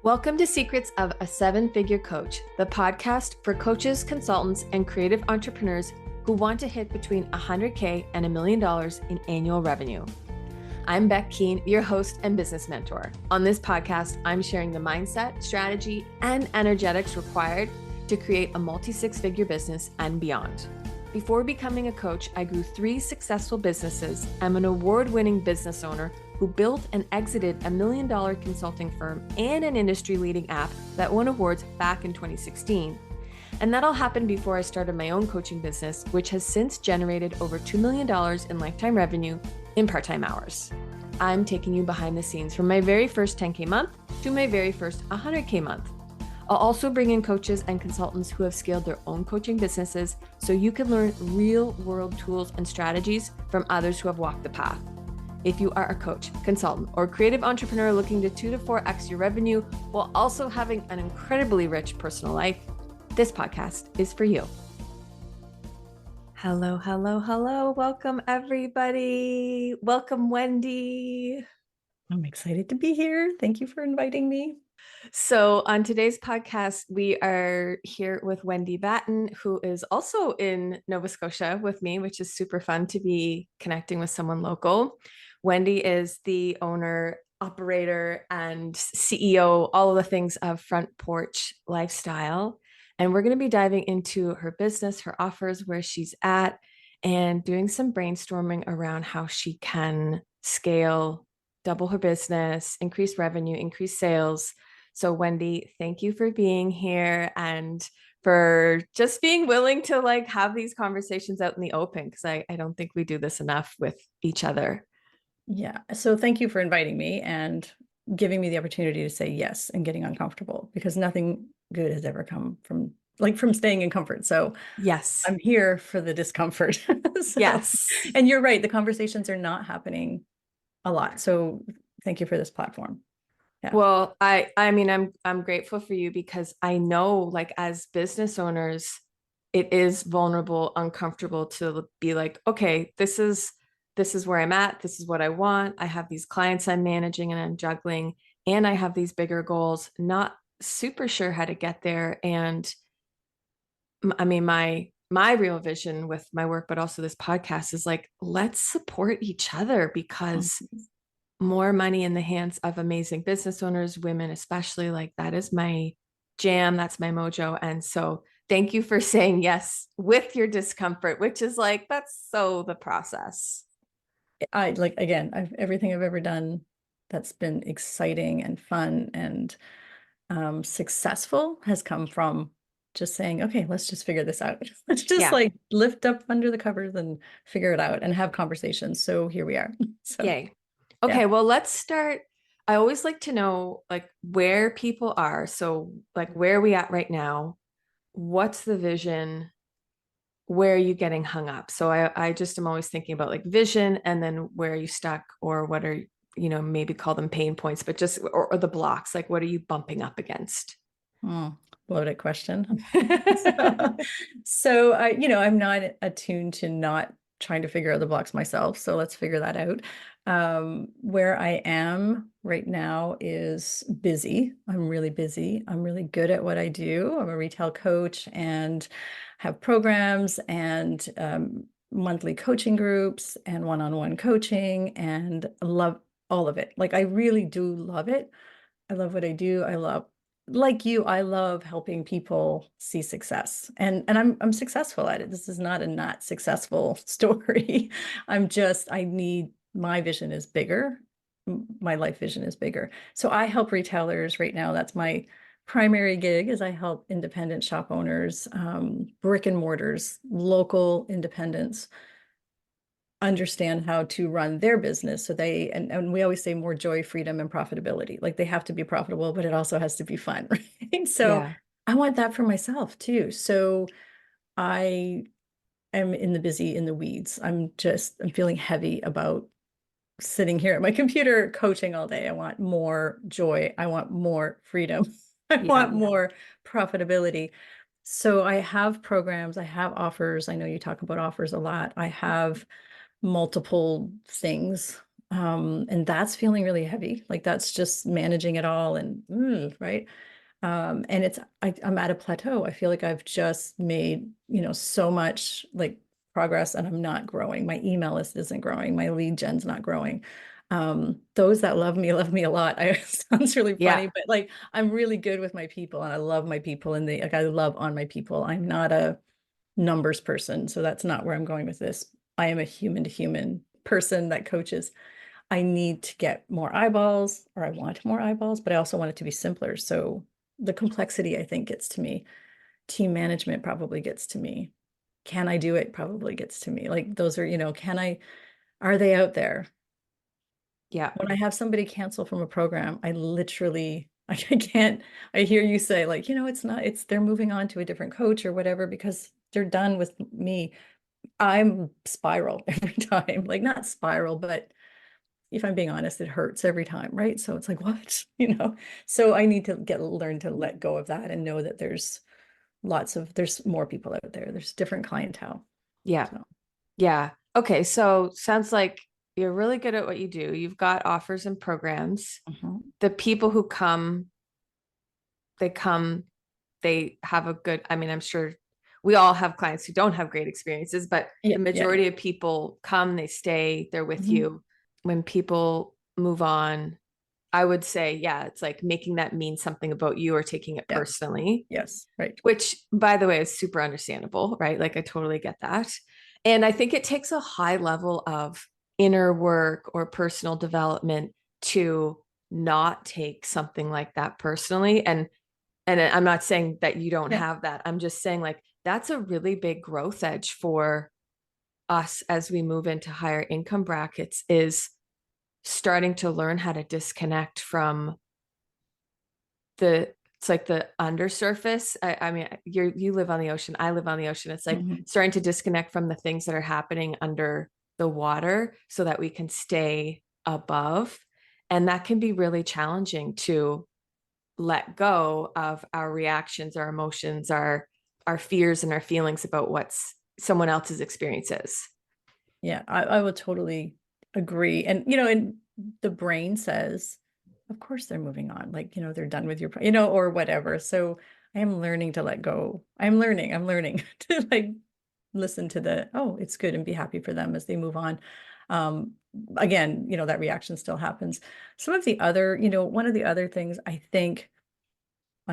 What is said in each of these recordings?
Welcome to Secrets of a Seven-Figure Coach, the podcast for coaches, consultants, and creative entrepreneurs who want to hit between $100K and $1 million in annual revenue. I'm Beck Keane, your host and business mentor. On this podcast, I'm sharing the mindset, strategy, and energetics required to create a multi-six-figure business and beyond. Before becoming a coach, I grew 3 successful businesses. I'm an award-winning business owner who built and exited $1 million consulting firm and an industry-leading app that won awards back in 2016. And that all happened before I started my own coaching business, which has since generated over $2 million in lifetime revenue in part-time hours. I'm taking you behind the scenes from my very first 10K month to my very first 100K month. I'll also bring in coaches and consultants who have scaled their own coaching businesses so you can learn real-world tools and strategies from others who have walked the path. If you are a coach, consultant, or creative entrepreneur looking to 2 to 4x your revenue while also having an incredibly rich personal life, this podcast is for you. Hello, hello, hello. Welcome, everybody. Welcome, Wendy. I'm excited to be here. Thank you for inviting me. So on today's podcast, we are here with Wendy Batten, who is also in Nova Scotia with me, which is super fun to be connecting with someone local. Wendy is the owner, operator, and CEO, all of the things of Porch Lifestyle. And we're going to be diving into her business, her offers, where she's at, and doing some brainstorming around how she can scale, double her business, increase revenue, increase sales. So Wendy, thank you for being here and for just being willing to have these conversations out in the open, because I don't think we do this enough with each other. Yeah. So thank you for inviting me and giving me the opportunity to say yes and getting uncomfortable, because nothing good has ever come from staying in comfort. So Yes. I'm here for the discomfort. Yes. And you're right. The conversations are not happening a lot. So thank you for this platform. Yeah. Well, I mean, I'm grateful for you, because I know, as business owners, it is vulnerable, uncomfortable to be like, okay, this is where I'm at. This is what I want. I have these clients I'm managing and I'm juggling, and I have these bigger goals, not super sure how to get there. And I mean, my real vision with my work, but also this podcast, is let's support each other, because more money in the hands of amazing business owners, women especially, that is my jam. That's my mojo. And so thank you for saying yes with your discomfort, which is that's so the process. Everything I've ever done that's been exciting and fun and successful has come from just saying, okay, let's just figure this out. Let's just lift up under the covers and figure it out and have conversations. So here we are. So, yay. Okay, well, let's start. I always like to know where people are. So where are we at right now? What's the vision? Where are you getting hung up? So I just am always thinking about vision, and then where are you stuck, or what are, maybe call them pain points, but just, or the blocks, what are you bumping up against? Loaded question. So I'm not attuned to not trying to figure out the blocks myself. So let's figure that out. Where I am right now is busy. I'm really busy. I'm really good at what I do. I'm a retail coach and have programs and monthly coaching groups and one-on-one coaching, and love all of it. I really do love it. I love what I do. I love, like you, I love helping people see success, and I'm successful at it. This is not a not successful story. My vision is bigger. My life vision is bigger. So I help retailers right now. That's my primary gig, is I help independent shop owners, brick and mortars, local independents, understand how to run their business. So and we always say more joy, freedom, and profitability. They have to be profitable, but it also has to be fun, right? So yeah. I want that for myself too. So I am in the weeds. I'm feeling heavy about sitting here at my computer coaching all day. I want more joy. I want more freedom. I want more profitability. So I have programs, I have offers. I know you talk about offers a lot. I have multiple things. And that's feeling really heavy. Like that's just managing it all and right. And I'm at a plateau. I feel like I've just made, so much like progress and I'm not growing. My email list isn't growing. My lead gen's not growing. Those that love me a lot. I sounds really Yeah. funny, but like I'm really good with my people and I love my people and I love on my people. I'm not a numbers person. So that's not where I'm going with this. I am a human to human person that coaches. I need to get more eyeballs or I want more eyeballs, but I also want it to be simpler. So the complexity, I think, gets to me. Team management probably gets to me. Can I do it? Probably gets to me. Like those are, are they out there? Yeah. When I have somebody cancel from a program, I literally, I can't, I hear you say like, they're moving on to a different coach or whatever because they're done with me. I'm spiral every time, like not spiral, but if I'm being honest, it hurts every time, right? So it's like, what, So I need to learn to let go of that and know that there's more people out there. There's different clientele. Yeah. So Yeah. Okay. So sounds like you're really good at what you do. You've got offers and programs. mhm. The people who come, they have a good, I mean, I'm sure we all have clients who don't have great experiences, but Yeah, the yeah, yeah. majority of people come, they stay, they're with Mhm. you. When people move on, I would say, yeah, it's like making that mean something about you or taking it Yeah, personally, yes, right. which by the way is super understandable, right? Like I totally get that. And I think it takes a high level of inner work or personal development to not take something like that personally. And I'm not saying that you don't Yeah. have that. I'm just saying like that's a really big growth edge for us as we move into higher income brackets is starting to learn how to disconnect from the it's like the undersurface. I mean, you live on the ocean. I live on the ocean. It's like Mhm. starting to disconnect from the things that are happening under the water so that we can stay above. And that can be really challenging to let go of our reactions, our emotions, our fears and our feelings about what's someone else's experiences. Yeah, I would totally agree. And, and the brain says, of course they're moving on. Like, they're done with or whatever. So I am learning to let go. I'm learning to like listen to oh, it's good and be happy for them as they move on. Um, Again, that reaction still happens. Some of the other, one of the other things I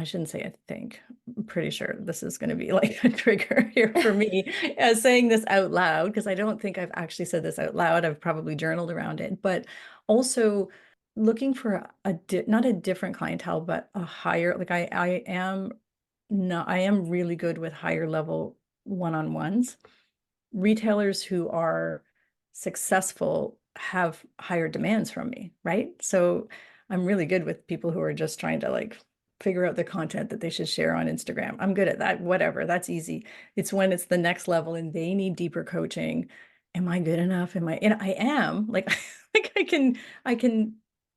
shouldn't say I think. I'm pretty sure this is going to be like a trigger here for me as saying this out loud, because I don't think I've actually said this out loud. I've probably journaled around it, but also looking for not a different clientele, but a higher, like I am not, I am really good with higher level one-on-ones. Retailers who are successful have higher demands from me, right? So I'm really good with people who are just trying to like figure out the content that they should share on Instagram. I'm good at that, whatever, that's easy. It's when it's the next level and they need deeper coaching. Am I good enough? And I am like, like I can,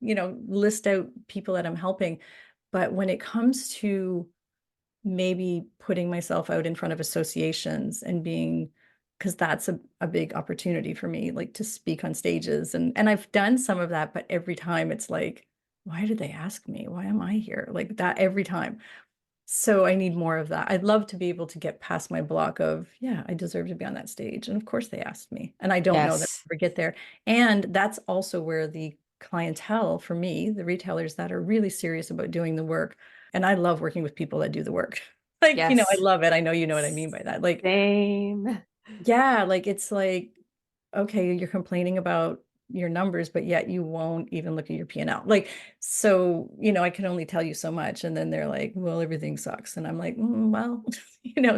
list out people that I'm helping. But when it comes to maybe putting myself out in front of associations and being because that's a big opportunity for me, like to speak on stages. And I've done some of that, but every time it's like, why did they ask me? Why am I here? Like that every time. So I need more of that. I'd love to be able to get past my block of, yeah, I deserve to be on that stage. And of course they asked me. And I don't know that Yes. I'll ever get there. And that's also where the clientele for me, the retailers that are really serious about doing the work. And I love working with people that do the work. Like, I Yes. love it. I know you know what I mean by that. Like, Same. yeah, like it's like, okay, you're complaining about your numbers, but yet you won't even look at your P&L. Like, so, I can only tell you so much. And then they're like, well, everything sucks. And I'm like, well,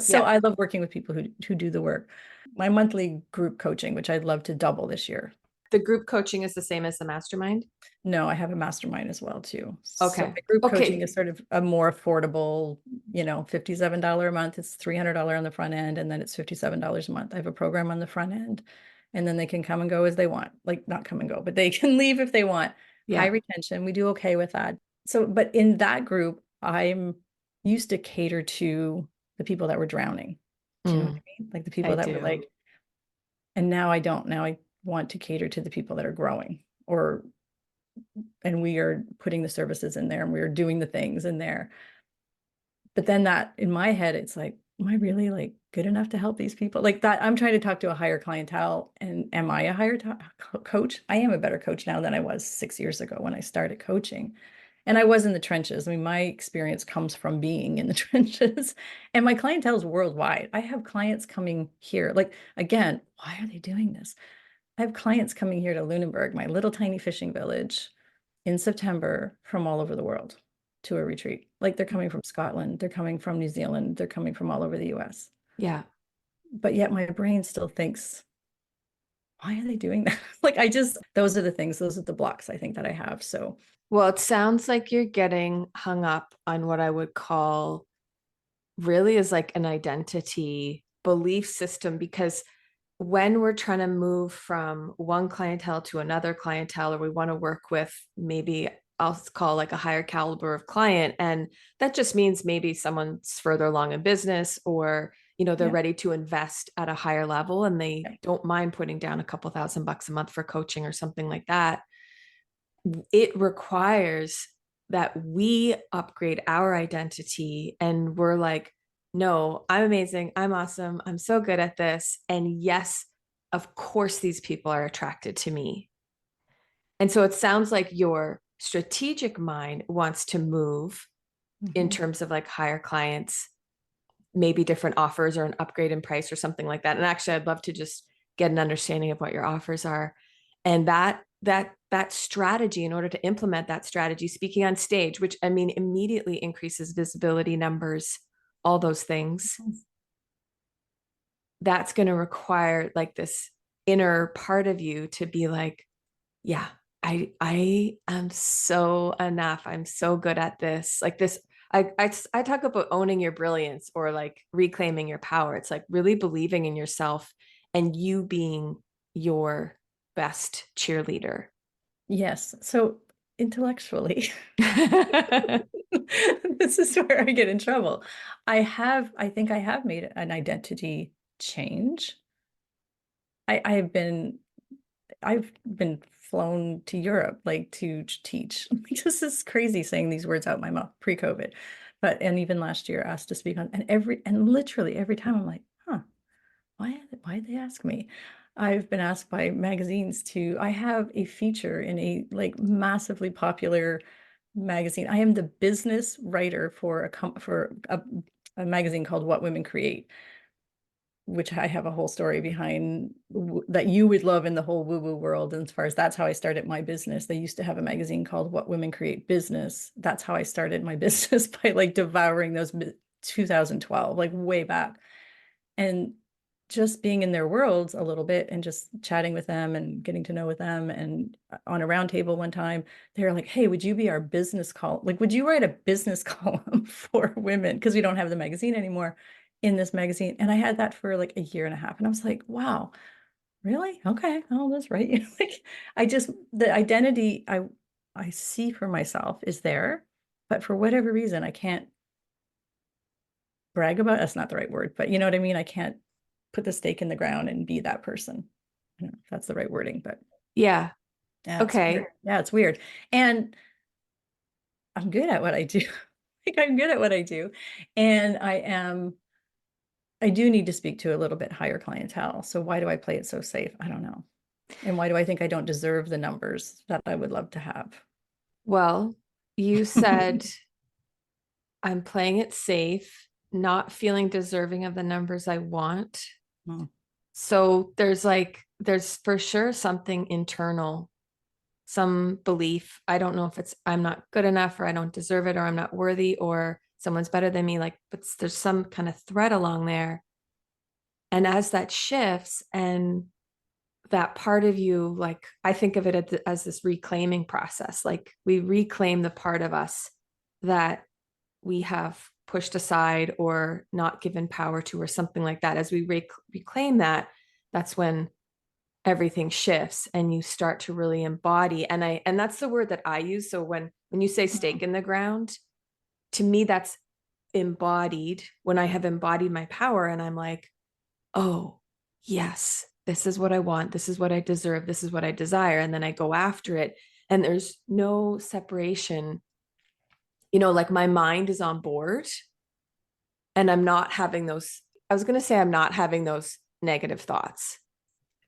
so Yeah. I love working with people who do the work. My monthly group coaching, which I'd love to double this year. The group coaching is the same as the mastermind. No, I have a mastermind as well too. So Okay. my group coaching Okay. is sort of a more affordable, $57 a month. It's $300 on the front end, and then it's $57 a month. I have a program on the front end, and then they can come and go as they want. Like not come and go, but they can leave if they want. High Yeah. retention. We do okay with that. So, but in that group, I'm used to cater to the people that were drowning. Do you know what Mm, I mean? Like the I people that were do. like, and now I don't. Now I want to cater to the people that are growing. and we are putting the services in there and we are doing the things in there. But then that in my head, it's like, am I really like good enough to help these people? Like that, I'm trying to talk to a higher clientele. And am I a higher coach? I am a better coach now than I was 6 years ago when I started coaching. And I was in the trenches. I mean, my experience comes from being in the trenches, and my clientele is worldwide. I have clients coming here. Like, again, why are they doing this? I have clients coming here to Lunenburg, my little tiny fishing village, in September from all over the world to a retreat. Like they're coming from Scotland, they're coming from New Zealand, they're coming from all over the US. Yeah. But yet my brain still thinks, why are they doing that? Like those are the things, those are the blocks I think that I have. So, Well, it sounds like you're getting hung up on what I would call really is like an identity belief system, because when we're trying to move from one clientele to another clientele, or we want to work with maybe I'll call like a higher caliber of client, and that just means maybe someone's further along in business, or they're yeah, ready to invest at a higher level and they yeah. don't mind putting down a couple $1,000 a month for coaching or something like that. It requires that we upgrade our identity, and we're like, no, I'm amazing, I'm awesome, I'm so good at this, and yes, of course these people are attracted to me. And so it sounds like your strategic mind wants to move in Mhm. terms of like higher clients, maybe different offers or an upgrade in price or something like that. And actually, I'd love to just get an understanding of what your offers are. And that strategy, in order to implement that strategy, speaking on stage, which I mean immediately increases visibility, numbers, all those things, that's going to require like this inner part of you to be like, yeah, I am so enough, I'm so good at this, like this. I talk about owning your brilliance, or like reclaiming your power. It's like really believing in yourself and you being your best cheerleader. Yes. So intellectually, this is where I get in trouble. I think I have made an identity change. I've been flown to Europe like to teach. This is crazy saying these words out my mouth pre-COVID. And even last year asked to speak on, and literally every time I'm like, huh, why did they ask me? I've been asked by magazines I have a feature in a like massively popular magazine. I am the business writer for a magazine called What Women Create, which I have a whole story behind that you would love in the whole woo-woo world. And as far as that's how I started my business. They used to have a magazine called What Women Create Business. That's how I started my business, by like devouring those 2012, like way back. And just being in their worlds a little bit and just chatting with them and getting to know with them. And on a round table one time, they were like, hey, would you be our business call? Like, would you write a business column for women? Because we don't have the magazine anymore, in this magazine. And I had that for like a year and a half. And I was like, wow, really? Okay. Oh, that's right. Like the identity I see for myself is there, but for whatever reason, I can't brag about, that's not the right word, but you know what I mean? I can't put the stake in the ground and be that person. I don't know if that's the right wording, but Yeah. yeah, it's Okay. weird. Yeah, it's weird. And I'm good at what I do. Like I'm good at what I do. And I do need to speak to a little bit higher clientele. So why do I play it so safe? I don't know. And why do I think I don't deserve the numbers that I would love to have? Well, you said I'm playing it safe, not feeling deserving of the numbers I want. Hmm. So there's for sure something internal, some belief. I don't know if it's I'm not good enough, or I don't deserve it, or I'm not worthy, or someone's better than me. Like, but there's some kind of thread along there. And as that shifts, and that part of you, like I think of it as this reclaiming process. Like we reclaim the part of us that we have pushed aside or not given power to, or something like that. As we reclaim that, that's when everything shifts and you start to really embody. And that's the word that I use. So when you say stake in the ground, to me that's embodied, when I have embodied my power and I'm like, oh yes, this is what I want, this is what I deserve, this is what I desire, and then I go after it, and there's no separation. Like my mind is on board, and I'm not having those, I was going to say I'm not having those negative thoughts,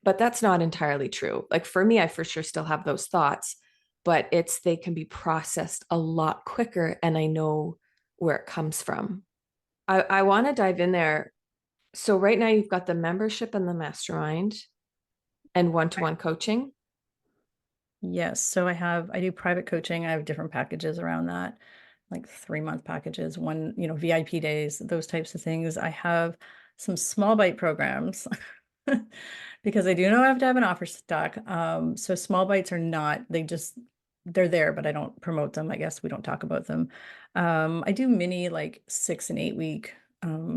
but that's not entirely true. Like for me, I for sure still have those thoughts, but they can be processed a lot quicker, and I know where it comes from. I want to dive in there. So right now you've got the membership and the mastermind and one-to-one coaching. Yes. So I do private coaching. I have different packages around that, like 3-month packages, one, VIP days, those types of things. I have some small bite programs because I do know I have to have an offer stuck. So small bites are not, they're there, but I don't promote them. I guess we don't talk about them. I do mini like 6 and 8 week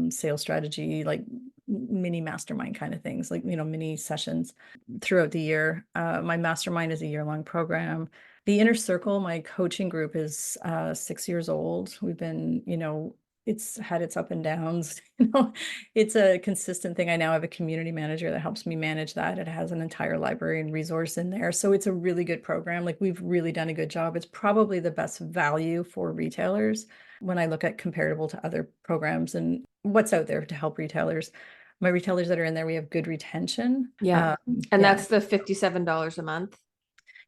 sales strategy, like mini mastermind kind of things, like, mini sessions throughout the year. My mastermind is a year-long program. The Inner Circle, my coaching group, is 6 years old. We've been, it's had its up and downs. It's a consistent thing. I now have a community manager that helps me manage that. It has an entire library and resource in there. So it's a really good program. Like we've really done a good job. It's probably the best value for retailers when I look at comparable to other programs and what's out there to help retailers. My retailers that are in there, we have good retention. Yeah. And that's the $57 a month.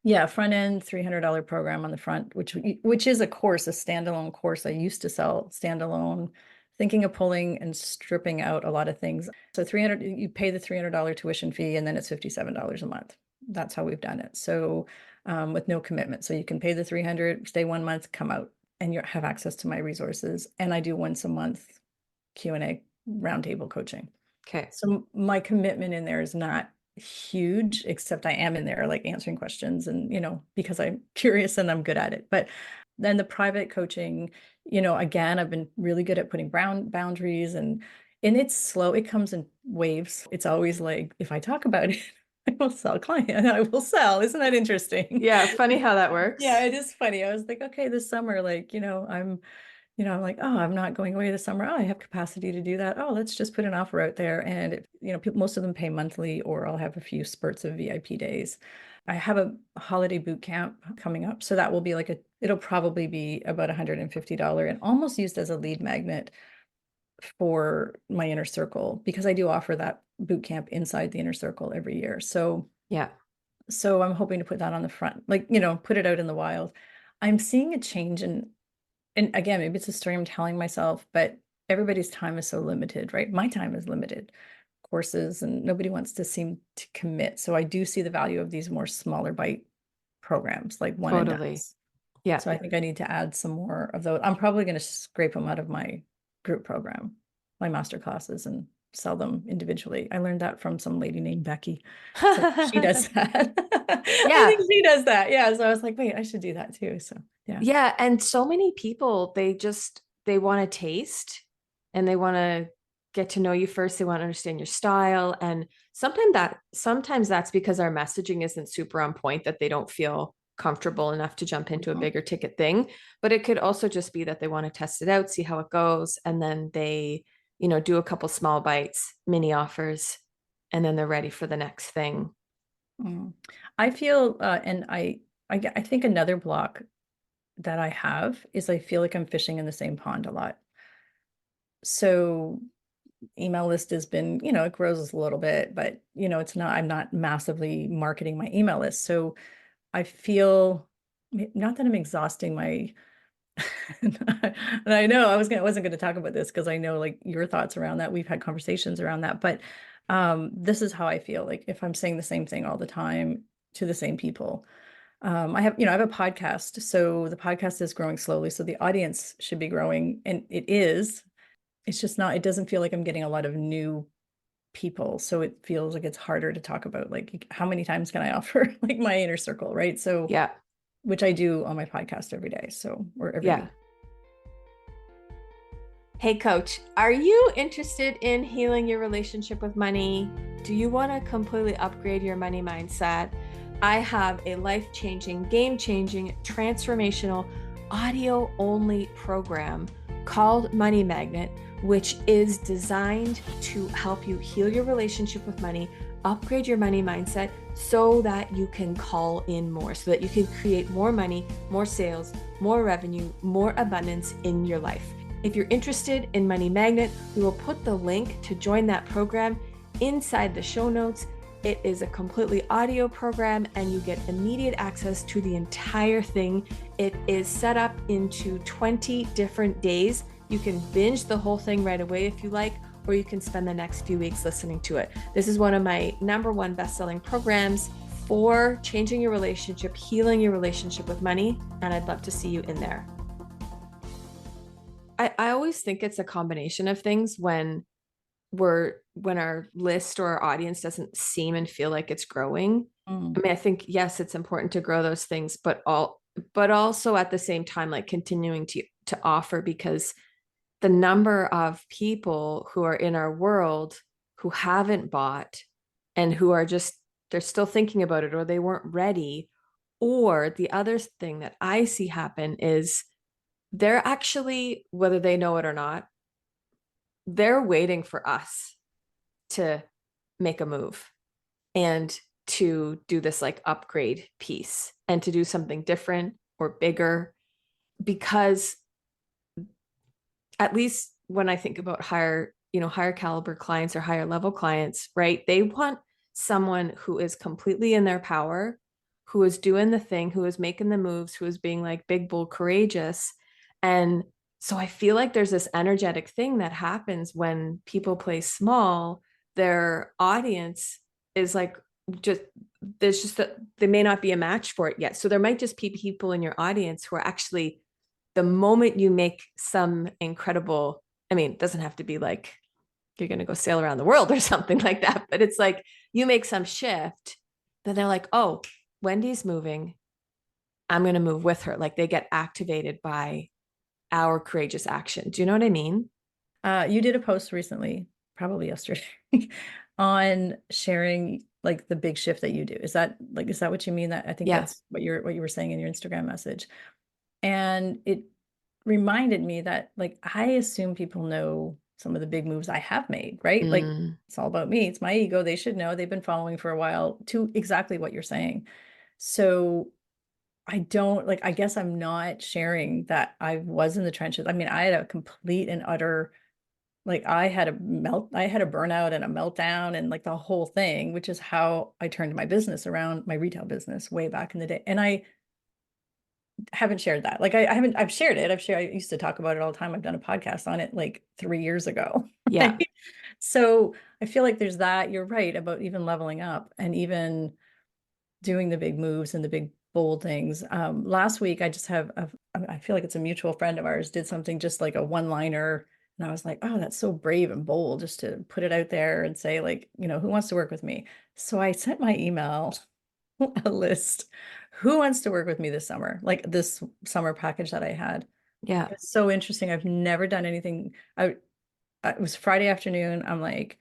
Yeah, front end $300 program on the front, which is a course, a standalone course. I used to sell standalone, thinking of pulling and stripping out a lot of things. So you pay the $300 tuition fee, and then it's $57 a month. That's how we've done it. So with no commitment. So you can pay the $300, stay 1 month, come out, and you have access to my resources. And I do once a month Q&A roundtable coaching. Okay. So my commitment in there is not huge, except I am in there like answering questions and, because I'm curious and I'm good at it. But then the private coaching, again, I've been really good at putting boundaries and it's slow. It comes in waves. It's always like, if I talk about it, I will sell client. I will sell. Isn't that interesting? Yeah. Funny how that works. Yeah, it is funny. I was like, okay, this summer, like, I'm like, oh, I'm not going away this summer. Oh, I have capacity to do that. Oh, let's just put an offer out there. And, most of them pay monthly, or I'll have a few spurts of VIP days. I have a holiday boot camp coming up. So that will be it'll probably be about $150 and almost used as a lead magnet for my Inner Circle, because I do offer that boot camp inside the Inner Circle every year. So yeah. So I'm hoping to put that on the front, put it out in the wild. I'm seeing a change and again, maybe it's a story I'm telling myself, but everybody's time is so limited, right? My time is limited, courses, and nobody wants to seem to commit. So I do see the value of these more smaller bite programs, like one and dones. Yeah. So I think I need to add some more of those. I'm probably going to scrape them out of my group program, my master classes, and sell them individually. I learned that from some lady named Becky. So she does that. Yeah. I think she does that. Yeah. So I was like, wait, I should do that too. So yeah. Yeah. And so many people, they want to taste, and they want to get to know you first. They want to understand your style. And sometimes that's because our messaging isn't super on point, that they don't feel comfortable enough to jump into a bigger ticket thing. But it could also just be that they want to test it out, see how it goes. And then they, do a couple small bites, mini offers, and then they're ready for the next thing. I feel, and I think another block that I have is I feel like I'm fishing in the same pond a lot. So email list has been, it grows a little bit, but I'm not massively marketing my email list. So I feel, not that I'm exhausting my, and I know wasn't going to talk about this because I know like your thoughts around that. We've had conversations around that, but this is how I feel. Like if I'm saying the same thing all the time to the same people, I have a podcast. So the podcast is growing slowly. So the audience should be growing, and it is. It's just not, it doesn't feel like I'm getting a lot of new people. So it feels like it's harder to talk about, like, how many times can I offer like my Inner Circle, right? So yeah, which I do on my podcast every day. So, or every week. Hey coach, are you interested in healing your relationship with money? Do you want to completely upgrade your money mindset? I have a life-changing, game-changing, transformational, audio-only program called Money Magnet, which is designed to help you heal your relationship with money, upgrade your money mindset so that you can call in more, so that you can create more money, more sales, more revenue, more abundance in your life. If you're interested in Money Magnet, we will put the link to join that program inside the show notes. It is a completely audio program and you get immediate access to the entire thing. It is set up into 20 different days. You can binge the whole thing right away if you like, or you can spend the next few weeks listening to it. This is one of my #1 best-selling programs for changing your relationship, healing your relationship with money, and I'd love to see you in there. I always think it's a combination of things when our list or our audience doesn't seem and feel like it's growing. I mean, I think, yes, it's important to grow those things, but also at the same time, like continuing to offer, because the number of people who are in our world who haven't bought and who are just, they're still thinking about it, or they weren't ready. Or the other thing that I see happen is they're actually, whether they know it or not, they're waiting for us to make a move and to do this like upgrade piece and to do something different or bigger. Because at least when I think about higher caliber clients or higher level clients, right? They want someone who is completely in their power, who is doing the thing, who is making the moves, who is being like big, bold, courageous. And so I feel like there's this energetic thing that happens when people play small. Their audience is like, just there's just that they may not be a match for it yet. So there might just be people in your audience who are actually, the moment you make some incredible, I mean, it doesn't have to be like you're going to go sail around the world or something like that, but it's like you make some shift, then they're like, oh, Wendy's moving, I'm going to move with her. Like they get activated by our courageous action. Do you know what I mean? You did a post recently, probably yesterday, on sharing like the big shift that you do. Is that what you mean? That I think Yeah. that's what you were saying in your Instagram message. And it reminded me that like I assume people know some of the big moves I have made, right? Like it's all about me. It's my ego. They should know. They've been following for a while, to exactly what you're saying. So I don't like, I guess I'm not sharing that I was in the trenches. I mean, I had a complete and utter, like I had a burnout and a meltdown and like the whole thing, which is how I turned my business around, my retail business way back in the day. And I haven't shared that. Like I've shared it. I used to talk about it all the time. I've done a podcast on it like 3 years ago. Yeah. Right? So I feel like there's that. You're right about even leveling up and even doing the big moves and the big bold things. Last week, I feel like it's a mutual friend of ours did something just like a one-liner. And I was like, oh, that's so brave and bold just to put it out there and say like, who wants to work with me? So I sent my email a list. Who wants to work with me this summer? Like this summer package that I had. Yeah. It's so interesting. I've never done anything. It was Friday afternoon. I'm like,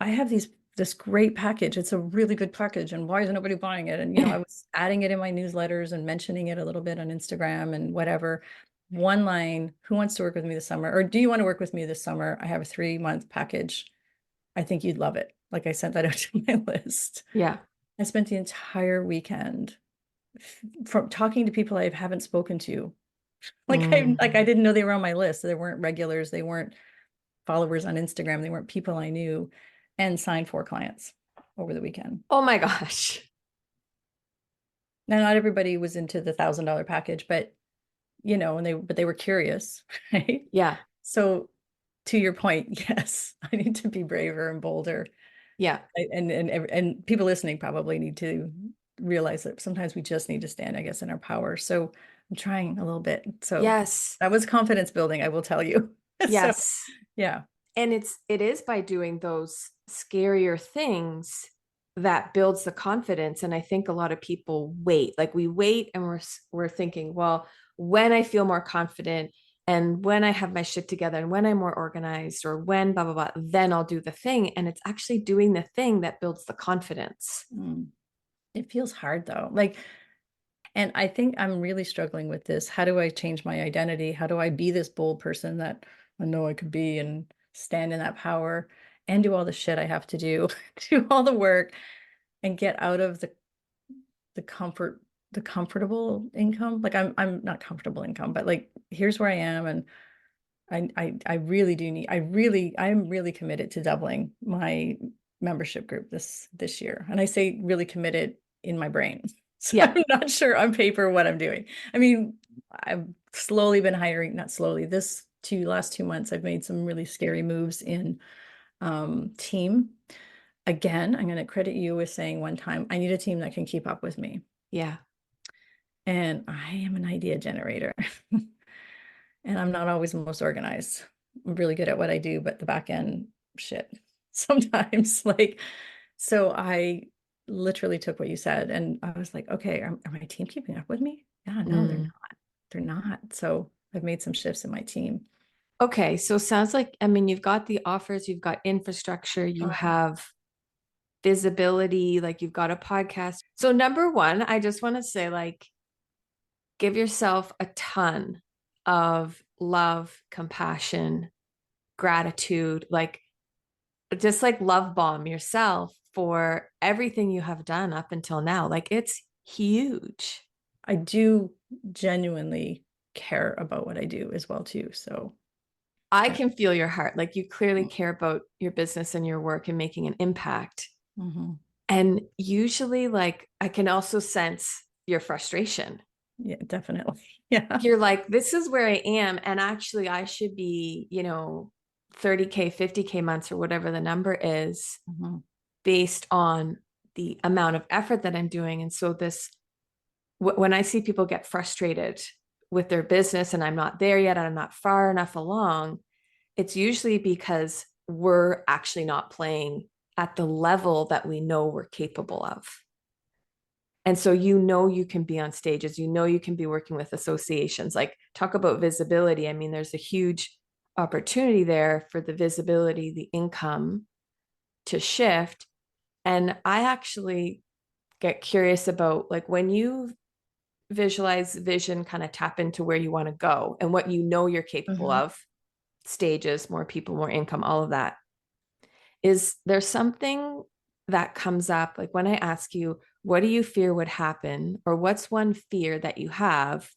I have this great package. It's a really good package. And why isn't nobody buying it? And, I was adding it in my newsletters and mentioning it a little bit on Instagram and whatever. One line, who wants to work with me this summer? Or do you want to work with me this summer? I have a 3-month package. I think you'd love it. Like I sent that out to my list. Yeah. I spent the entire weekend from talking to people I haven't spoken to. Like I didn't know they were on my list. They weren't regulars. They weren't followers on Instagram. They weren't people I knew, and signed 4 clients over the weekend. Oh my gosh. Now, not everybody was into the $1,000 package, but they were curious, right? Yeah. So to your point, yes, I need to be braver and bolder. Yeah. And people listening probably need to realize that sometimes we just need to stand, I guess, in our power. So I'm trying a little bit. So Yes. that was confidence building, I will tell you. So Yes. yeah. And it is by doing those scarier things that builds the confidence. And I think a lot of people wait, like we wait and we're thinking, well, when I feel more confident and when I have my shit together and when I'm more organized or when blah, blah, blah, then I'll do the thing. And it's actually doing the thing that builds the confidence. It feels hard though. And I think I'm really struggling with this. How do I change my identity? How do I be this bold person that I know I could be and stand in that power? and do all the shit I have to do, do all the work and get out of the comfortable income. Like I'm not comfortable income, but like here's where I am. And I really do need, I'm really committed to doubling my membership group this year. And I say really committed in my brain. So Yeah. I'm not sure on paper what I'm doing. I mean, I've slowly been hiring, not slowly, last 2 months, I've made some really scary moves in team. Again, I'm going to credit you with saying one time, I need a team that can keep up with me. Yeah. And I am an idea generator. And I'm not always the most organized. I'm really good at what I do, but the back end shit sometimes. Like, so I literally took what you said and I was like, okay, are my team keeping up with me? Yeah, no, they're Mm. not. They're not. So I've made some shifts in my team. Okay. So it sounds like, I mean, you've got the offers, you've got infrastructure, you have visibility, like you've got a podcast. So number one, I just want to say, like, give yourself a ton of love, compassion, gratitude, like just like love bomb yourself for everything you have done up until now. Like it's huge. I do genuinely care about what I do as well too. So I yeah. can feel your heart. Like you clearly care about your business and your work and making an impact. Mhm. And usually, like, I can also sense your frustration. Yeah, definitely. Yeah. You're like, this is where I am. And actually, I should be, 30K, 50K months or whatever the number is Mhm. based on the amount of effort that I'm doing. And so, when I see people get frustrated with their business and I'm not there yet and I'm not far enough along, it's usually because we're actually not playing at the level that we know we're capable of. And so you can be on stages, you can be working with associations. Like talk about visibility. I mean, there's a huge opportunity there for the visibility, the income to shift. And I actually get curious about like when you visualize vision, kind of tap into where you want to go and what you know you're capable Mhm. of, stages, more people, more income, all of that. Is there something that comes up like when I ask you, what do you fear would happen? Or what's one fear that you have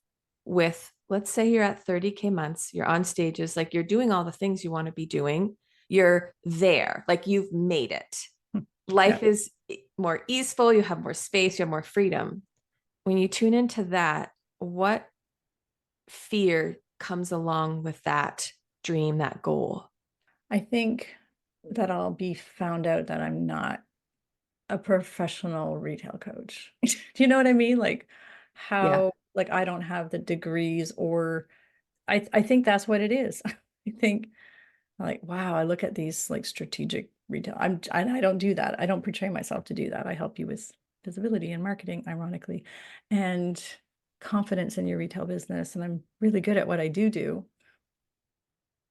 with, let's say you're at 30K months, you're on stages, like you're doing all the things you want to be doing, you're there, like you've made it. Yeah. Life is more easeful, you have more space, you have more freedom. When you tune into that, what fear comes along with that dream, that goal? I think that I'll be found out that I'm not a professional retail coach. Do you know what I mean? Like Yeah. how like I don't have the degrees or I think that's what it is. I think like wow, I look at these like strategic retail. I don't do that. I don't portray myself to do that. I help you with visibility and marketing, ironically, and confidence in your retail business. And I'm really good at what I do,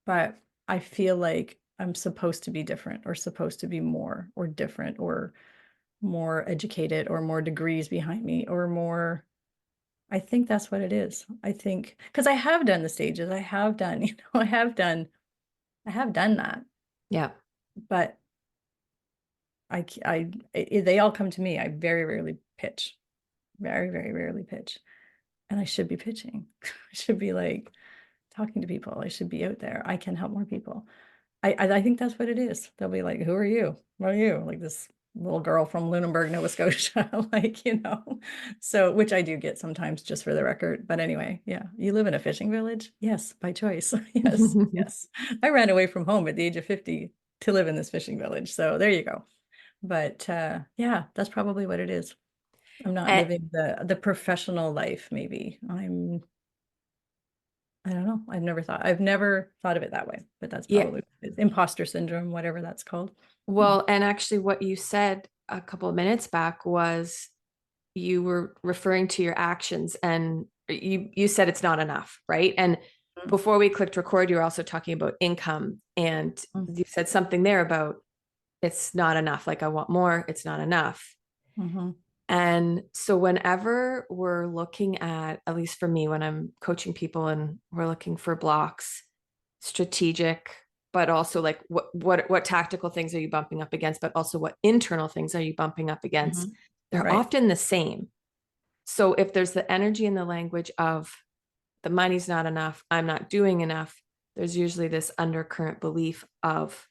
but I feel like I'm supposed to be different or supposed to be more or different or more educated or more degrees behind me or more. I think that's what it is. I think because I have done the stages, I have done, I have done that, Yeah. but they all come to me. I very rarely pitch, very, very rarely pitch. And I should be pitching. I should be like talking to people. I should be out there. I can help more people. I think that's what it is. They'll be like, "Who are you? What are you?" Like this little girl from Lunenburg, Nova Scotia, like, you know. So, which I do get sometimes just for the record. But anyway, yeah. You live in a fishing village? Yes, by choice. Yes, yes. I ran away from home at the age of 50 to live in this fishing village. So there you go. But yeah, that's probably what it is. I'm not And, living the professional life, maybe. I don't know. I've never thought of it that way, but that's yeah. probably it's imposter syndrome, whatever that's called. Mm. Well, and actually, what you said a couple of minutes back was you were referring to your actions, and you said it's not enough, right? And before we clicked record, you were also talking about income, and Mm. you said something there about it's not enough. Like I want more, it's not enough. Mhm. And so, whenever we're looking at least for me, when I'm coaching people and we're looking for blocks, strategic, but also like what tactical things are you bumping up against, but also what internal things are you bumping up against? Mhm. They're Right. often the same. So if there's the energy and the language of the money's not enough, I'm not doing enough, there's usually this undercurrent belief of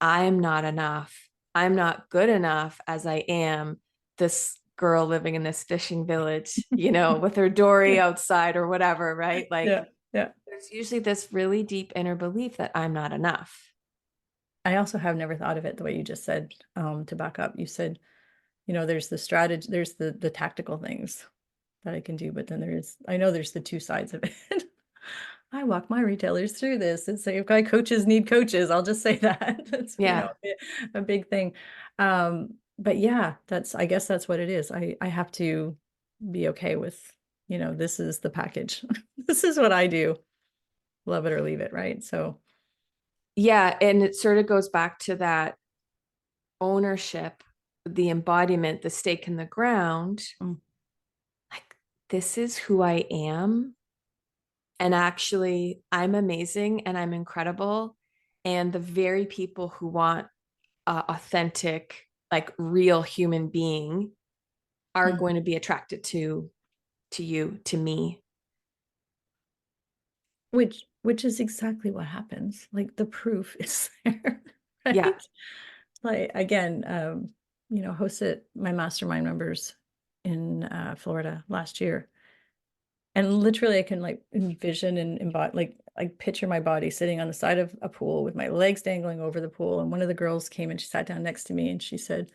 I'm not enough. I'm not good enough as I am this girl living in this fishing village, with her dory Yeah. outside or whatever, right? Like Yeah. Yeah. there's usually this really deep inner belief that I'm not enough. I also have never thought of it the way you just said, to back up. You said, there's the strategy, there's the tactical things that I can do, but then I know there's the two sides of it. I walk my retailers through this and say, if my coaches need coaches, I'll just say that. That's, Yeah. a big thing. But yeah, I guess that's what it is. I have to be okay with, this is the package. This is what I do. Love it or leave it, right? So, Yeah. And it sort of goes back to that ownership, the embodiment, the stake in the ground. mm, Like, this is who I am. And actually, I'm amazing and I'm incredible. And the very people who want authentic, like real human being are mm. going to be attracted to you, to me. Which is exactly what happens. Like the proof is there, Yeah. right? Like again, hosted my mastermind members in Florida last year. And literally I can like envision and embody, like I picture my body sitting on the side of a pool with my legs dangling over the pool. And one of the girls came and she sat down next to me and she said,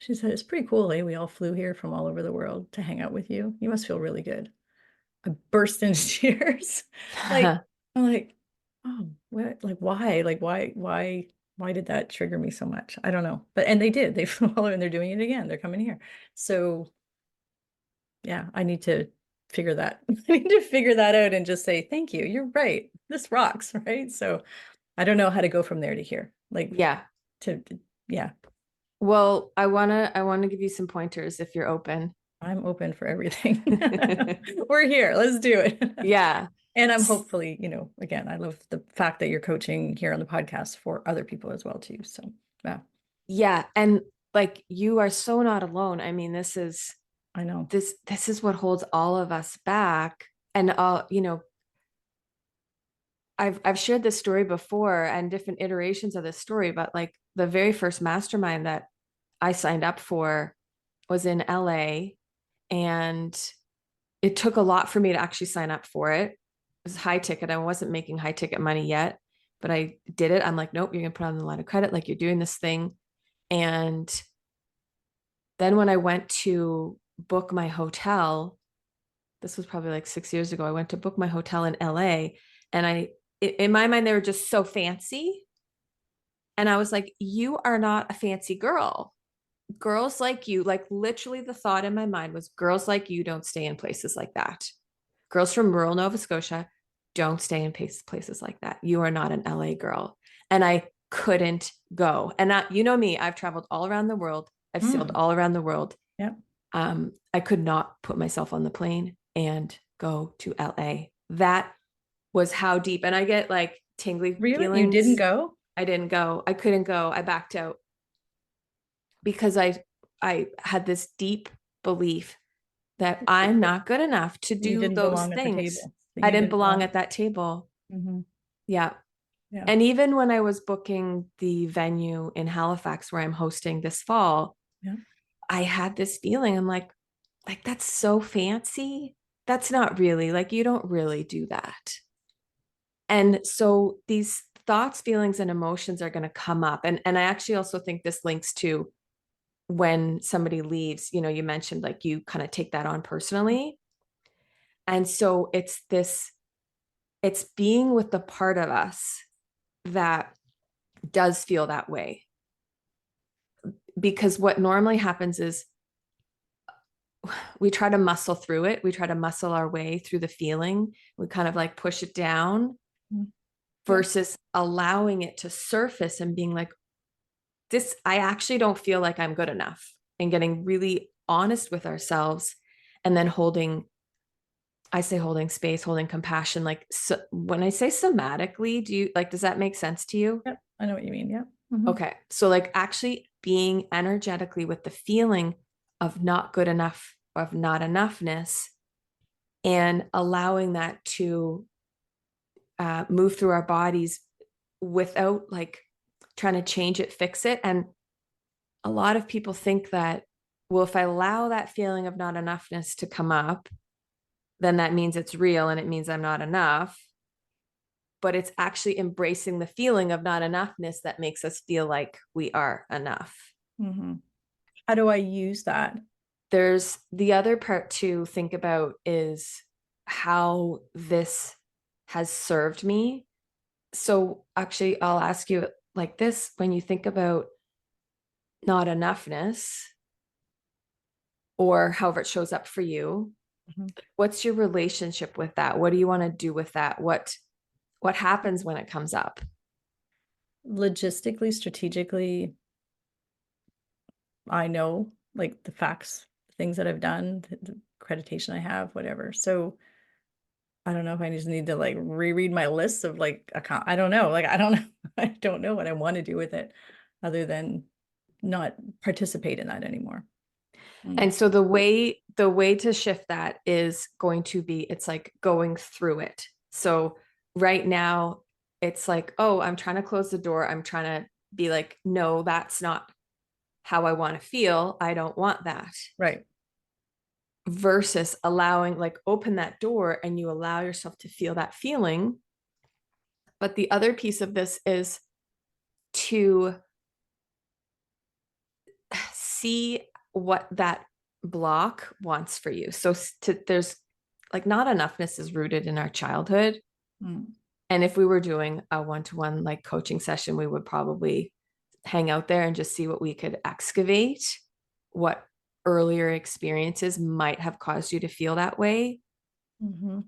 it's pretty cool, eh? We all flew here from all over the world to hang out with you. You must feel really good. I burst into tears. Like, I'm like, oh, what? Like, why? Like, why did that trigger me so much? I don't know. And they did. They flew all over and they're doing it again. They're coming here. So yeah, I need to figure that. I need to figure that out and just say, thank you. You're right. This rocks, right? So I don't know how to go from there to here. Like Yeah. yeah, Well, I want to give you some pointers if you're open. I'm open for everything. We're here. Let's do it. Yeah. And I'm hopefully, again, I love the fact that you're coaching here on the podcast for other people as well too. So yeah, Yeah. And like you are so not alone. I mean, I know. this is what holds all of us back. And I've shared this story before and different iterations of this story, but like the very first mastermind that I signed up for was in LA, and it took a lot for me to actually sign up for it. It was high ticket. I wasn't making high ticket money yet, but I did it. I'm like, nope, you're gonna put on the line of credit, like you're doing this thing. And then when I went to book my hotel, this was probably like 6 years ago, I went to book my hotel in LA, and in my mind, they were just so fancy. And I was like, you are not a fancy girl. Girls like you, like literally the thought in my mind was girls like you don't stay in places like that. Girls from rural Nova Scotia don't stay in places like that. You are not an LA girl. And I couldn't go. And you know me, I've traveled all around the world. I've sailed Mm, all around the world. yeah. I could not put myself on the plane and go to LA. That was how deep. And I get like tingly Really? You didn't feelings. go? I didn't go. I couldn't go. I backed out because I had this deep belief that I'm not good enough to You do didn't those belong at the things. table. That I you didn't didn't belong belong. at that table. Hmm. Yeah. Yeah. And even when I was booking the venue in Halifax where I'm hosting this fall, Yeah. I had this feeling. I'm like that's so fancy. That's not really like you don't really do that. And so these thoughts, feelings, and emotions are going to come up. And I actually also think this links to when somebody leaves, you mentioned like you kind of take that on personally. And so it's being with the part of us that does feel that way. Because what normally happens is we try to muscle through it. We try to muscle our way through the feeling. We kind of like push it down Mm. Yeah. versus allowing it to surface and being like, this, I actually don't feel like I'm good enough, and getting really honest with ourselves and then holding I say holding space, holding compassion. Like, so when I say somatically, does that make sense to you? Yep, I know what you mean. Yep. Okay. So, like, actually being energetically with the feeling of not good enough, of not enoughness, and allowing that to move through our bodies without like trying to change it, fix it. And a lot of people think that, well, if I allow that feeling of not enoughness to come up, then that means it's real and it means I'm not enough. But it's actually embracing the feeling of not enoughness that makes us feel like we are enough. Mm-hmm. How do I use that? There's the other part to think about is how this has served me. So actually, I'll ask you like this: when you think about not enoughness, or however it shows up for you, Mm-hmm. what's your relationship with that? What do you want to do with that? What happens when it comes up? Logistically, strategically, I know like the facts, things that I've done, the accreditation I have, whatever. So I don't know if I just need to like reread my lists of like I don't know. Like I don't know. I don't know what I want to do with it other than not participate in that anymore. Mm. And so the way to shift that is going to be, it's like going through it. So right now it's like, oh, I'm trying to close the door. I'm trying to be like, no, that's not how I want to feel. I don't want that. Right. Versus allowing, like, open that door and you allow yourself to feel that feeling. But the other piece of this is to see what that block wants for you. So there's like, not enoughness is rooted in our childhood. Mm. And if we were doing a one-to-one like coaching session, we would probably hang out there and just see what we could excavate, what earlier experiences might have caused you to feel that way. Mm-hmm.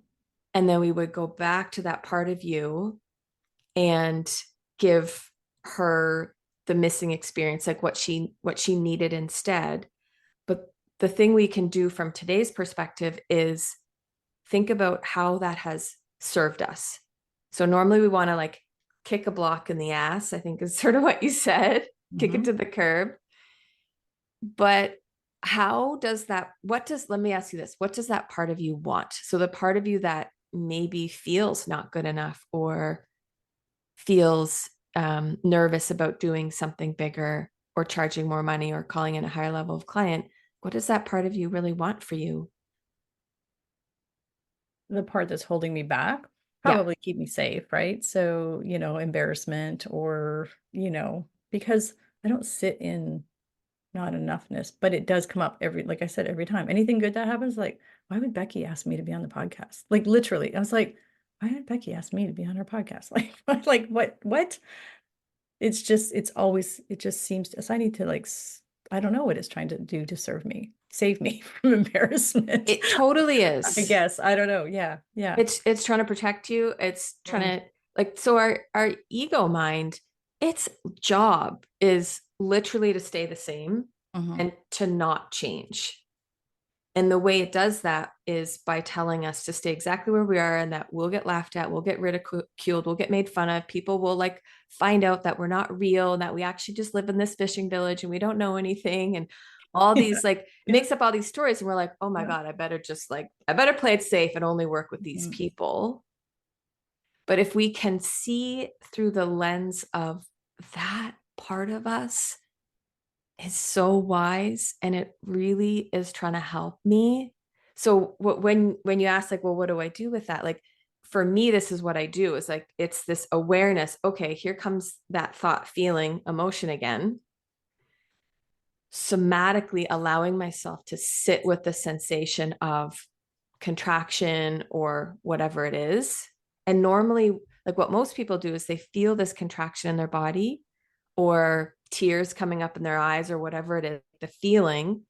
And then we would go back to that part of you and give her the missing experience, like what she needed instead. But the thing we can do from today's perspective is think about how that has served us. So normally we want to like kick a block in the ass, I think is sort of what you said, kick it Mm-hmm. to the curb. But how does that, let me ask you this, what does that part of you want? So the part of you that maybe feels not good enough or feels nervous about doing something bigger or charging more money or calling in a higher level of client, what does that part of you really want for you? The part that's holding me back, Yeah. probably keep me safe, right? So, embarrassment or, because I don't sit in not enoughness, but it does come up like I said, every time. Anything good that happens, like, why would Becky ask me to be on the podcast? Like literally, I was like, why did Becky ask me to be on her podcast? Like what? It just seems to, so I need to like, I don't know what it's trying to do to save me from embarrassment. It totally I is. guess. I don't know. Yeah. Yeah. It's trying to protect you. It's Mm. trying to, like, so our ego mind, its job is literally to stay the same Mhm. and to not change. And the way it does that is by telling us to stay exactly where we are and that we'll get laughed at, we'll get ridiculed, we'll get made fun of. People will like find out that we're not real and that we actually just live in this fishing village and we don't know anything. And all Yeah. these, like, it Yeah. makes up all these stories. And we're like, oh my Yeah. God, I better play it safe and only work with these Mhm. people. But if we can see through the lens of that part of us is so wise and it really is trying to help me. So when you ask like, well, what do I do with that? Like, for me, this is what I do, is like, it's this awareness. Okay, here comes that thought, feeling, emotion again. Somatically allowing myself to sit with the sensation of contraction or whatever it is. And normally, like, what most people do is they feel this contraction in their body or tears coming up in their eyes or whatever it is, the feeling,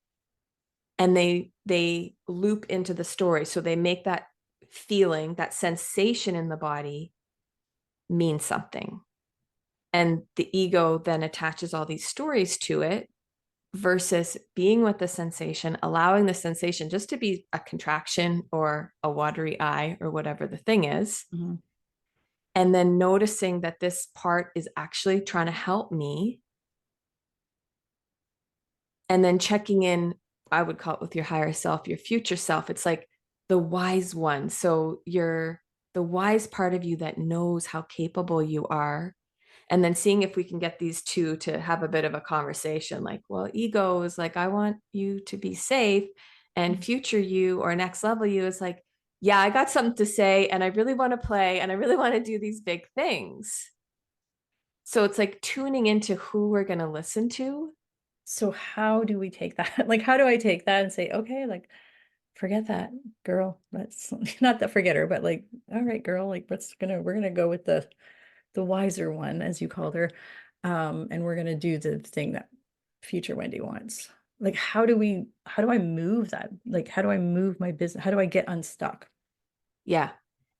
and they loop into the story. So they make that feeling, that sensation in the body, mean something. And the ego then attaches all these stories to it versus being with the sensation, allowing the sensation just to be a contraction or a watery eye or whatever the thing is. Mm-hmm. And then noticing that this part is actually trying to help me. And then checking in, I would call it with your higher self, your future self. It's like the wise one. So you're the wise part of you that knows how capable you are. And then seeing if we can get these two to have a bit of a conversation like, well, ego is like, I want you to be safe. And future you or next level you is like, yeah, I got something to say and I really want to play and I really want to do these big things. So it's like tuning into who we're going to listen to. So how do we take that? Like, how do I take that and say, okay, like, forget that girl. Let's not that forget her, but like, all right, girl, like, we're gonna go with the wiser one, as you called her. And we're gonna do the thing that future Wendy wants. Like, how do I move that? Like, how do I move my business? How do I get unstuck Yeah.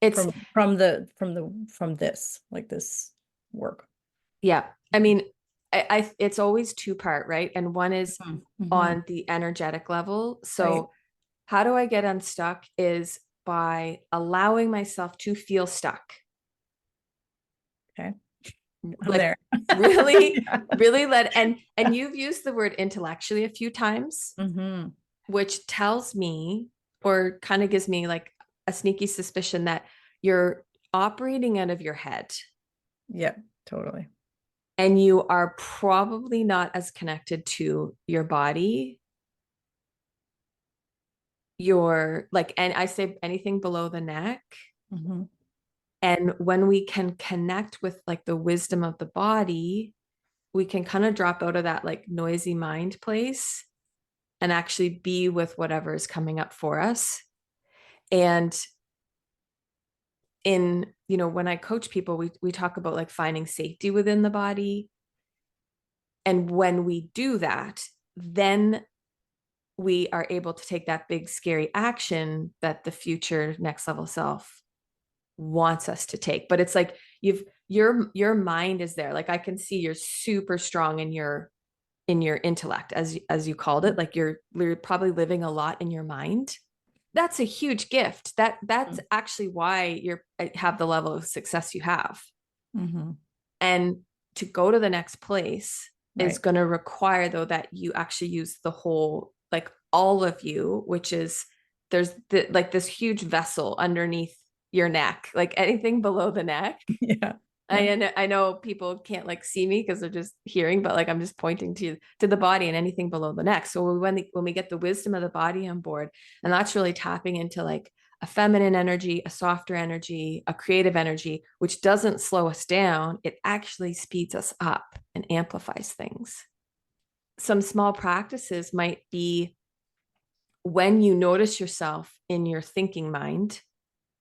It's, from this, like this work? yeah. I mean, it's always two part, right? And one is Mm-hmm. on the energetic level. Right. So how do I get unstuck is by allowing myself to feel stuck. Okay. I'm Like there. really, Yeah. really and you've used the word intellectually a few times, Mm-hmm. which tells me or kind of gives me like a sneaky suspicion that you're operating out of your head Yeah, totally. and you are probably not as connected to your body. You're like, and I say anything below the neck. Mm-hmm. And when we can connect with like the wisdom of the body, we can kind of drop out of that like noisy mind place and actually be with whatever is coming up for us. And in, when I coach people, we talk about like finding safety within the body. And when we do that, then we are able to take that big scary action that the future next level self wants us to take. But it's like your mind is there. Like I can see you're super strong in your intellect, as you called it. Like you're probably living a lot in your mind. That's a huge gift. That's actually why you're have the level of success you have. Mm-hmm. And to go to the next place is Right. going to require though that you actually use the whole, like all of you, which is like this huge vessel underneath your neck, like anything below the neck. Yeah. Yeah. I know people can't like see me because they're just hearing, but like I'm just pointing to the body and anything below the neck. So when we get the wisdom of the body on board, and that's really tapping into like a feminine energy, a softer energy, a creative energy, which doesn't slow us down. It actually speeds us up and amplifies things. Some small practices might be when you notice yourself in your thinking mind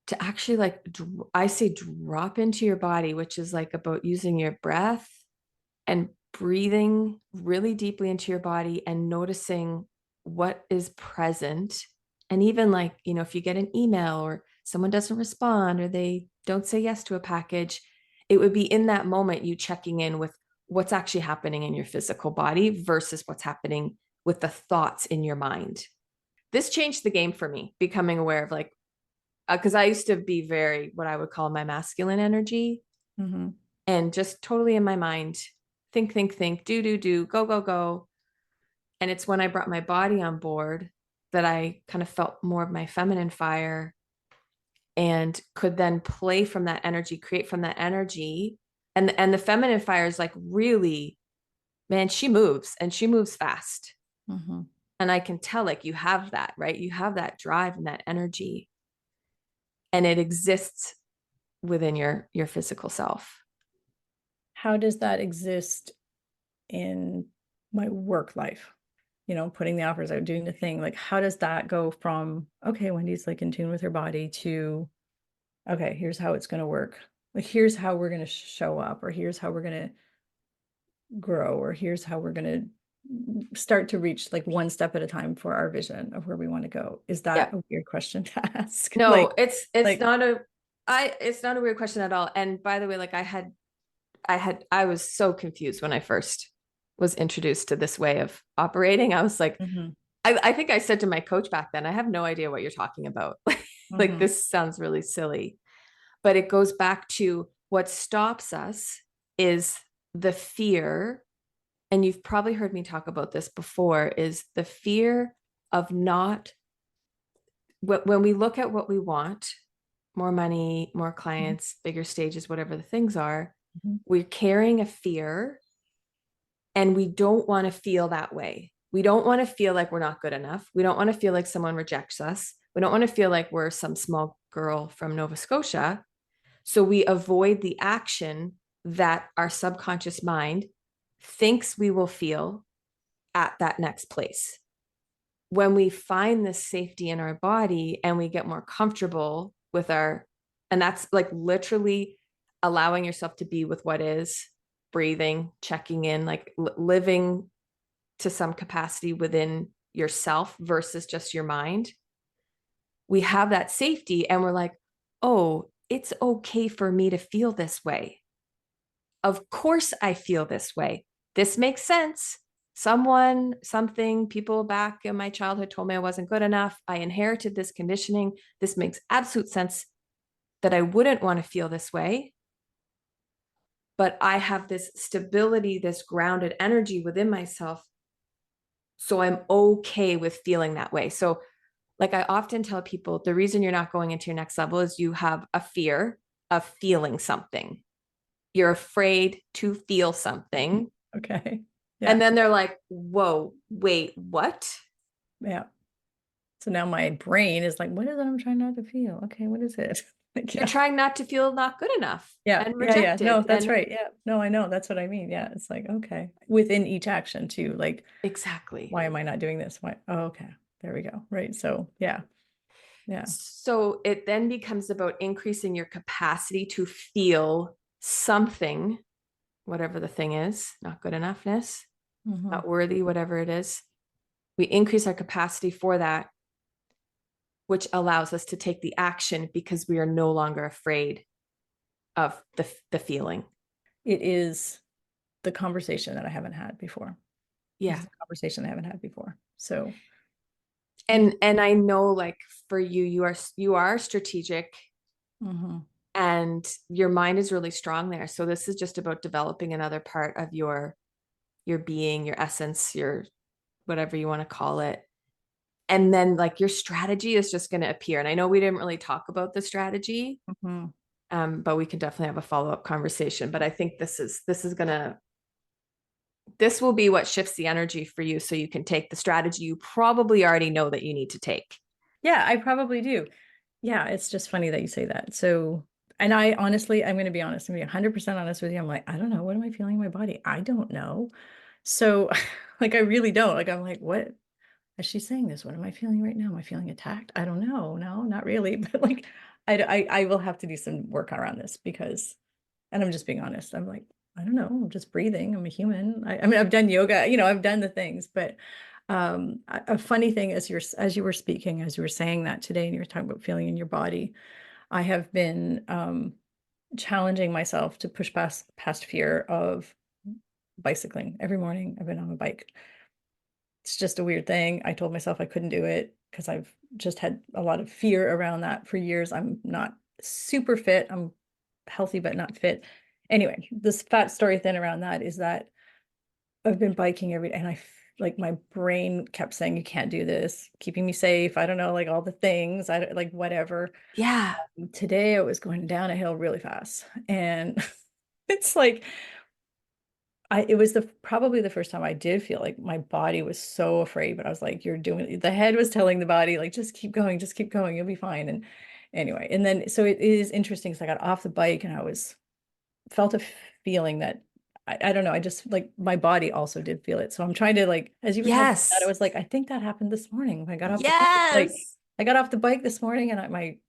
to actually like I say drop into your body, which is like about using your breath and breathing really deeply into your body and noticing what is present. And even like, if you get an email or someone doesn't respond or they don't say yes to a package, it would be in that moment you checking in with what's actually happening in your physical body versus what's happening with the thoughts in your mind. This changed the game for me, becoming aware of like, because I used to be very what I would call my masculine energy Mm-hmm. and just totally in my mind, think, do, go, go, go. And it's when I brought my body on board that I kind of felt more of my feminine fire and could then play from that energy, create from that energy. And the feminine fire is like really, man, she moves and she moves fast. Mm-hmm. And I can tell like you have that, right? You have that drive and that energy and it exists within your physical self. How does that exist in my work life? Putting the offers out, doing the thing. Like, how does that go from, okay, Wendy's like in tune with her body to, okay, here's how it's going to work. Like, here's how we're going to show up, or here's how we're going to grow, or here's how we're going to start to reach like one step at a time for our vision of where we want to go. Is Yeah. that a weird question to ask? No, it's Like, not a it's not a weird question at all. And by the way, like I was so confused when I first was introduced to this way of operating, I was like, Mhm. I think I said to my coach back then, I have no idea what you're talking about. Like, Mhm. this sounds really silly. But it goes back to what stops us is the fear. And you've probably heard me talk about this before, is the fear of not, when we look at what we want, more money, more Mhm. clients, bigger stages, whatever the things are, Mhm. we're carrying a fear and we don't want to feel that way. We don't want to feel like we're not good enough. We don't want to feel like someone rejects us. We don't want to feel like we're some small girl from Nova Scotia. So we avoid the action that our subconscious mind thinks we will feel at that next place. When we find this safety in our body and we get more comfortable with our, and that's like literally allowing yourself to be with what is, breathing, checking in, like living to some capacity within yourself versus just your mind. We have that safety and we're like, oh, it's okay for me to feel this way. Of course, I feel this way. This makes sense. Someone, something, people back in my childhood told me I wasn't good enough. I inherited this conditioning. This makes absolute sense that I wouldn't want to feel this way. But I have this stability, this grounded energy within myself. So I'm okay with feeling that way. So, like I often tell people, the reason you're not going into your next level is you have a fear of feeling something. You're afraid to feel something. Okay. Yeah. And then they're like, whoa, wait, what? Yeah. So now my brain is like, what is it I'm trying not to feel? Okay, what is it? Like, You're yeah. trying not to feel not good enough Yeah. and Yeah. Yeah. No, rejected. that's And right. Yeah. No, I know. That's what I mean. Yeah. It's like, okay. Within each action too. Like, exactly. why am I not doing this? Why? Oh, okay. There we go. Right. So yeah. Yeah. So it then becomes about increasing your capacity to feel something, whatever the thing is, not good enoughness, Hmm. not worthy, whatever it is. We increase our capacity for that, which allows us to take the action because we are no longer afraid of the feeling. It is the conversation that I haven't had before. This Yeah. is a conversation I haven't had before. So yeah. And I know, like, for you, you are strategic Hmm. and your mind is really strong there. So this is just about developing another part of your being, your essence, your whatever you want to call it. And then like your strategy is just going to appear. And I know we didn't really talk about the strategy, Hmm. but we can definitely have a follow-up conversation. But I think this will be what shifts the energy for you so you can take the strategy you probably already know that you need to take. Yeah, I probably do. Yeah, it's just funny that you say that. So, and I honestly, I'm going to be honest, I'm going to be 100% honest with you. I'm like, I don't know. What am I feeling in my body? I don't know. So, like, I really don't. Like, I'm like, what is she saying this? What am I feeling right now? Am I feeling attacked? I don't know. No, not really. But like, I will have to do some work around this because, and I'm just being honest. I'm like, I don't know. I'm just breathing. I'm a human. I mean, I've done yoga, I've done the things, but a funny thing as you were speaking, as you were saying that today, and you were talking about feeling in your body, I have been challenging myself to push past fear of bicycling. Every morning I've been on a bike. It's just a weird thing. I told myself I couldn't do it because I've just had a lot of fear around that for years. I'm not super fit. I'm healthy but not fit. Anyway, this fat story thing around that is that I've been biking every day and like my brain kept saying you can't do this, keeping me safe. I don't know, like all the things. I don't like whatever. Yeah. Today I was going down a hill really fast and it's like it was probably the first time I did feel like my body was so afraid, but I was like, you're doing the head was telling the body, like, just keep going, you'll be fine. And anyway, and then so it is interesting because I got off the bike and felt a feeling that I don't know, I just like my body also did feel it. So I'm trying to like, as you were talking about that, I Yes. was like, I think that happened this morning when I got off the bike. Like Yes. I got off the bike this morning and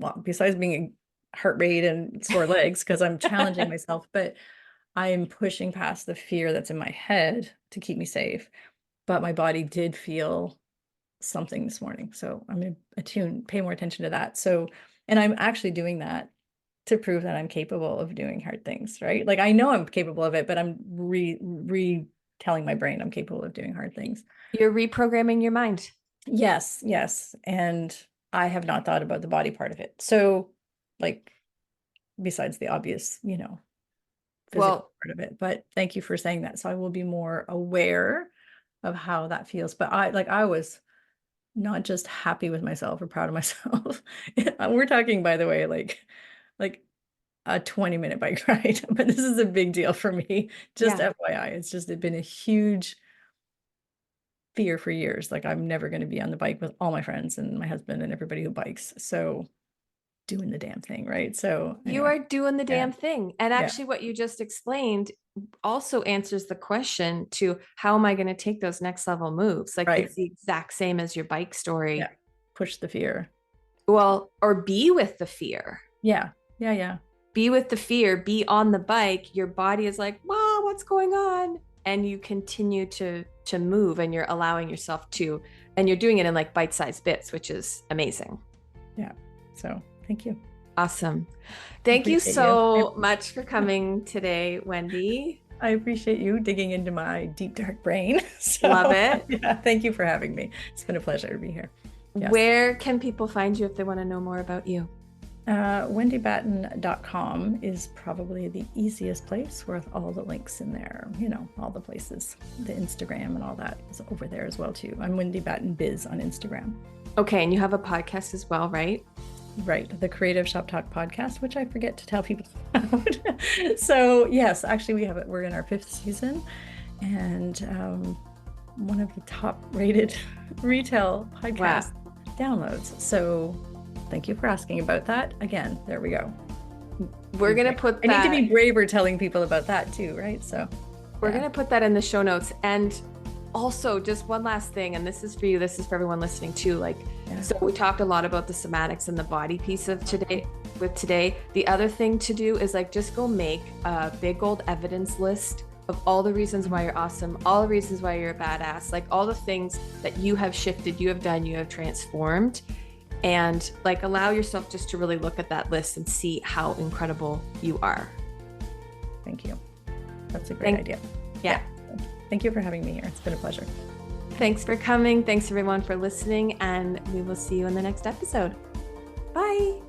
well, besides being a heart rate and sore legs, because I'm challenging myself, but I am pushing past the fear that's in my head to keep me safe. But my body did feel something this morning. So I'm going to pay more attention to that. So, and I'm actually doing that to prove that I'm capable of doing hard things, right? Like I know I'm capable of it, but I'm telling my brain I'm capable of doing hard things. You're reprogramming your mind. Yes, yes. And I have not thought about the body part of it. So, like, besides the obvious, physical part of it. But thank you for saying that. So I will be more aware of how that feels. But I was not just happy with myself or proud of myself. We're talking, by the way, like a 20-minute bike ride, but this is a big deal for me. Just FYI, it's been a huge fear for years. Like, I'm never going to be on the bike with all my friends and my husband and everybody who bikes. So doing the damn thing, right? So You anyway, are doing the damn thing. And yeah, actually, what you just explained also answers the question to how am I going to take those next level moves? Like, right, it's the exact same as your bike story. yeah, push the fear. Well, or be with the fear. Yeah, yeah, yeah. Be with the fear, be on the bike. Your body is like, wow, what's going on? And you continue to move, and you're allowing yourself to, and you're doing it in like bite-sized bits, which is amazing. Yeah. So thank you. Awesome. Thank you Appreciate so much for coming today, Wendy. I appreciate you digging into my deep, dark brain. Love it. Yeah, thank you for having me. It's been a pleasure to be here. Yes. Where can people find you if they want to know more about you? WendyBatten.com is probably the easiest place with all the links in there, all the places. The Instagram and all that is over there as well too. I'm Wendy Batten Biz on Instagram. Okay, and you have a podcast as well, right? Right, the Creative Shop Talk podcast, which I forget to tell people about. So yes, actually we're in our 5th season, and one of the top rated retail podcast downloads. So thank you for asking about that. Again, there we go. We're going to put that. I need to be braver telling people about that too, right? So we're going to put that in the show notes. And also, just one last thing, and this is for you, this is for everyone listening too. So we talked a lot about the somatics and the body piece of today. The other thing to do is just go make a big old evidence list of all the reasons why you're awesome, all the reasons why you're a badass, all the things that you have shifted, you have done, you have transformed. And allow yourself just to really look at that list and see how incredible you are. Thank you. That's a great idea. Yeah. Thank you for having me here. It's been a pleasure. Thanks for coming. Thanks everyone for listening, and we will see you in the next episode. Bye.